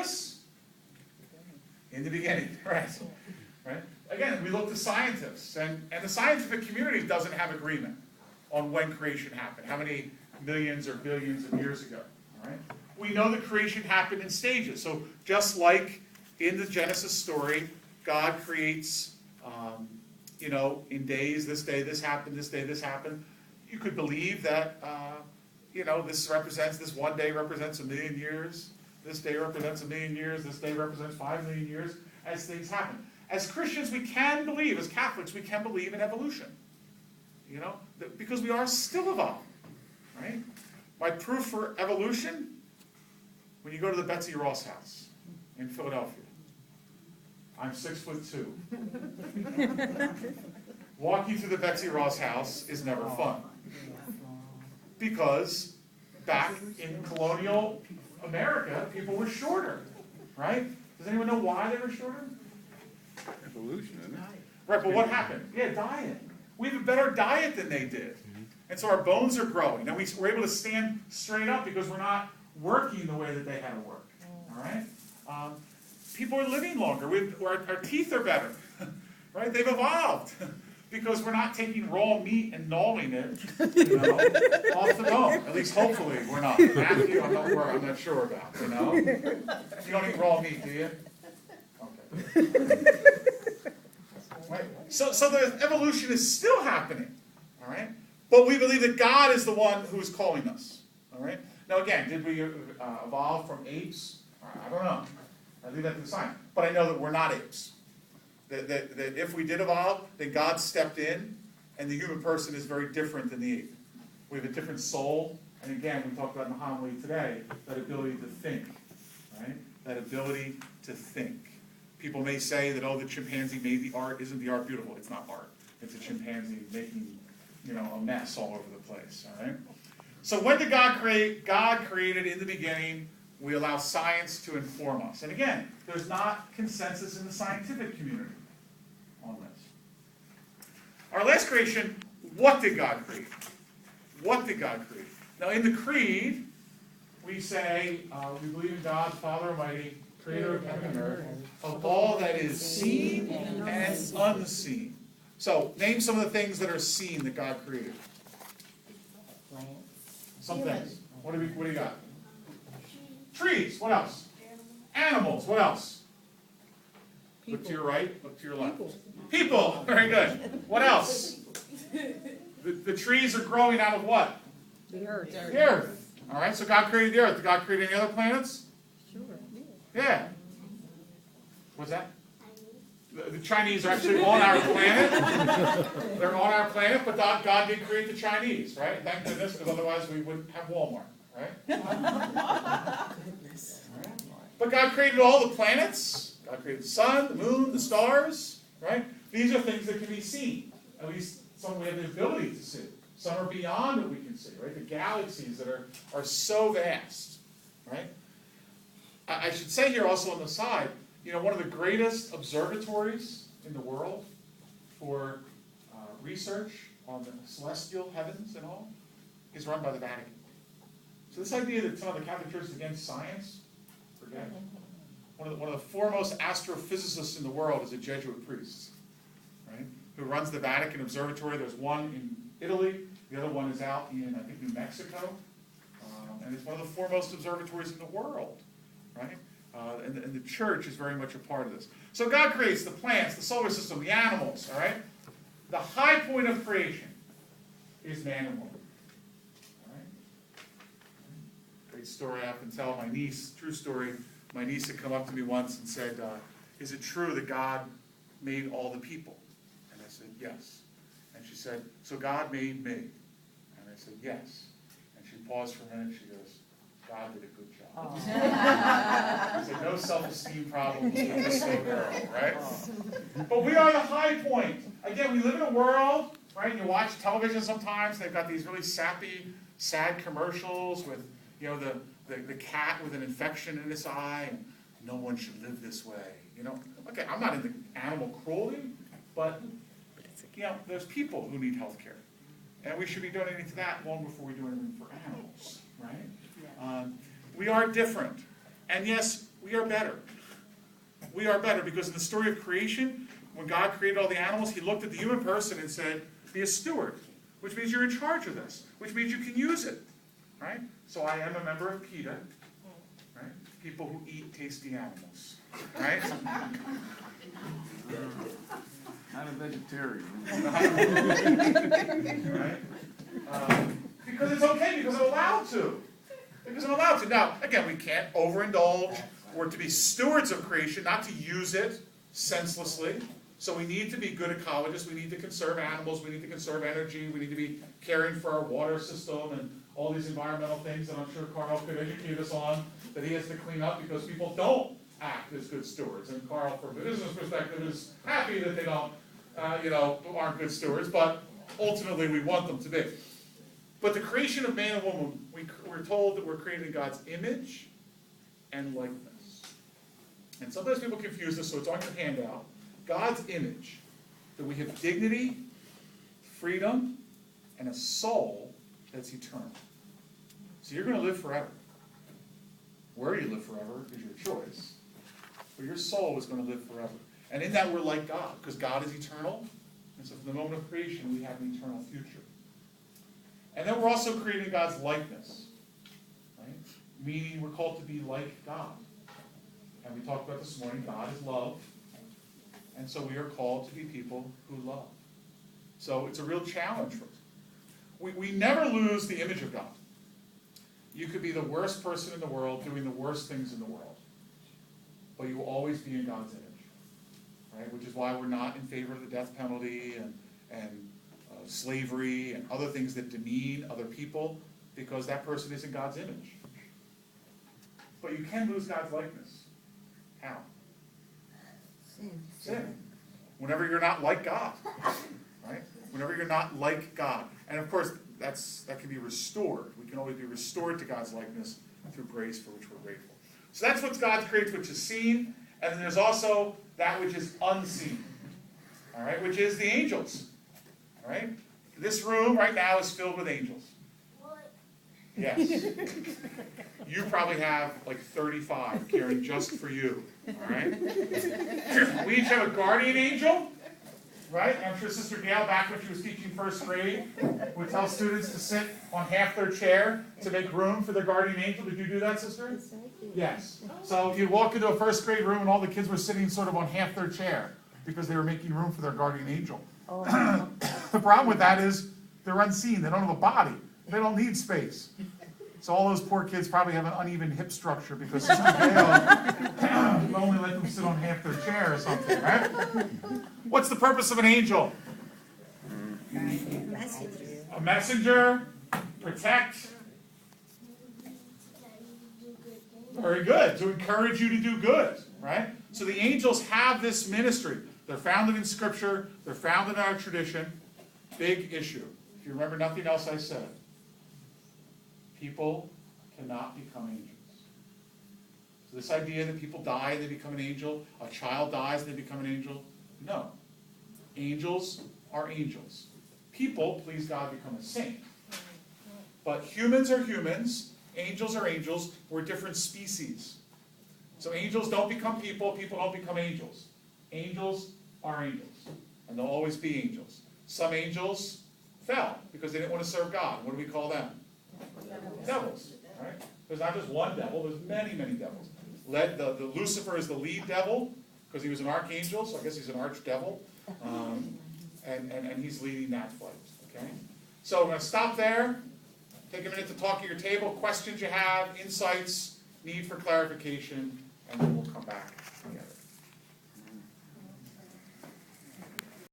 us? In the beginning, right? Right? Again, we look to scientists, and the scientific community doesn't have agreement on when creation happened, how many millions or billions of years ago. All right? We know that creation happened in stages. So just like in the Genesis story, God creates, in days, this day this happened, this day this happened. You could believe that, this one day represents 1,000,000 years, this day represents 1,000,000 years, this day represents 5,000,000 years, as things happen. As Christians, we can believe, as Catholics, we can believe in evolution. Because we are still evolving, right? My proof for evolution, when you go to the Betsy Ross house in Philadelphia. I'm 6'2". Walking through the Betsy Ross house is never fun. Because back in colonial America, people were shorter, right? Does anyone know why they were shorter? Evolution, isn't it? Right, but what happened? Yeah, diet. We have a better diet than they did. And so our bones are growing. And we're able to stand straight up because we're not working the way that they had to work. All right? People are living longer. Our teeth are better. Right? They've evolved. Because we're not taking raw meat and gnawing it, off the bone. At least hopefully we're not. Matthew, I'm not sure about, You don't eat raw meat, do you? Okay. Right? So the evolution is still happening. All right? But we believe that God is the one who is calling us. All right? Now again, did we evolve from apes? I don't know. I leave that to the science. But I know that we're not apes. That if we did evolve, then God stepped in, and the human person is very different than the ape. We have a different soul, and again, we talked about in the homily today, that ability to think, right? That ability to think. People may say that, the chimpanzee made the art. Isn't the art beautiful? It's not art. It's a chimpanzee making, a mess all over the place, all right? So when did God create? God created in the beginning. We allow science to inform us. And again, there's not consensus in the scientific community on this. Our last creation, what did God create? What did God create? Now in the Creed, we say, we believe in God, Father Almighty, Creator of heaven and earth, of all that is seen and unseen. So, name some of the things that are seen that God created. Some things. What do you got? Trees. What else? Animals. What else? People. Look to your right. Look to your left. People. Very good. What else? The trees are growing out of what? The earth. The earth. All right. So God created the earth. Did God create any other planets? Sure. Yeah. What's that? The Chinese are actually on our planet. They're on our planet, but God did create the Chinese, right? Thank goodness, because otherwise we wouldn't have Walmart, right? But God created all the planets. God created the sun, the moon, the stars, right? These are things that can be seen. At least some we have the ability to see. Some are beyond what we can see, right? The galaxies that are so vast, right? I should say here also on the side, one of the greatest observatories in the world for research on the celestial heavens and all is run by the Vatican. So this idea that some of the Catholic Church is against science, forget it. One of the foremost astrophysicists in the world is a Jesuit priest, right? Who runs the Vatican Observatory. There's one in Italy. The other one is out in, I think, New Mexico. And it's one of the foremost observatories in the world, right? And the church is very much a part of this. So God creates the plants, the solar system, the animals, all right? The high point of creation is man and woman. All right? Great story I often tell my niece, true story. My niece had come up to me once and said, is it true that God made all the people? And I said, yes. And she said, so God made me? And I said, yes. And she paused for a minute, she goes, God did a good job. He said, no self-esteem problems with this little girl, right? But we are the high point. Again, we live in a world, right? You watch television sometimes, they've got these really sappy, sad commercials with, the cat with an infection in its eye, and no one should live this way. Okay, I'm not into animal cruelty, but, there's people who need health care. And we should be donating to that long before we do anything for animals, right? We are different. And yes, We are better. We are better because in the story of creation, when God created all the animals, he looked at the human person and said, be a steward, which means you're in charge of this, which means you can use it, right? So I am a member of PETA, right? People who eat tasty animals, right? Not a vegetarian. Right? Because it's okay, because I'm allowed to. Because I'm allowed to. Now, again, we can't overindulge. We're to be stewards of creation, not to use it senselessly. So we need to be good ecologists. We need to conserve animals. We need to conserve energy. We need to be caring for our water system and all these environmental things that I'm sure Carl could educate us on that he has to clean up because people don't act as good stewards. And Carl, from a business perspective, is happy that they don't, aren't good stewards. But ultimately, we want them to be. But the creation of man and woman, we're told that we're created in God's image and likeness. And sometimes people confuse this, so it's on your handout. God's image, that we have dignity, freedom, and a soul that's eternal. So you're going to live forever. Where you live forever is your choice. But your soul is going to live forever. And in that we're like God, because God is eternal. And so from the moment of creation, we have an eternal future. And then we're also created in God's likeness. Right? Meaning we're called to be like God. And we talked about this morning, God is love. And so we are called to be people who love. So it's a real challenge for us. We never lose the image of God. You could be the worst person in the world doing the worst things in the world. But you will always be in God's image. Right? Which is why we're not in favor of the death penalty and slavery and other things that demean other people, because that person is in God's image. But you can lose God's likeness. How? Sin. Whenever you're not like God. Right? Whenever you're not like God. And of course, that can be restored. We can always be restored to God's likeness through grace, for which we're grateful. So that's what God creates, which is seen. And then there's also that which is unseen. All right? Which is the angels. All right? This room right now is filled with angels. What? Yes. You probably have like 35 caring just for you. All right? We each have a guardian angel. Right? I'm sure Sister Gail, back when she was teaching first grade, would tell students to sit on half their chair to make room for their guardian angel. Did you do that, Sister? Yes. So you'd walk into a first grade room and all the kids were sitting sort of on half their chair because they were making room for their guardian angel. Oh. The problem with that is they're unseen. They don't have a body. They don't need space. So all those poor kids probably have an uneven hip structure because Sister Gail only let them sit on half their chair or something, right? What's the purpose of an angel? A messenger, protect. Very good. To encourage you to do good, right? So the angels have this ministry. They're founded in Scripture. They're founded in our tradition. Big issue. If you remember nothing else I said, people cannot become angels. So this idea that people die and they become an angel, a child dies and they become an angel, no. Angels are angels. People, please God, become a saint. But humans are humans, angels are angels, we're different species. So angels don't become people, people don't become angels. Angels are angels, and they'll always be angels. Some angels fell because they didn't want to serve God. What do we call them? Devils. Right? There's not just one devil, there's many, many devils. The Lucifer is the lead devil because he was an archangel, so I guess he's an archdevil. And he's leading that fight. Okay? So we're going to stop there. Take a minute to talk at your table, questions you have, insights, need for clarification, and then we'll come back together.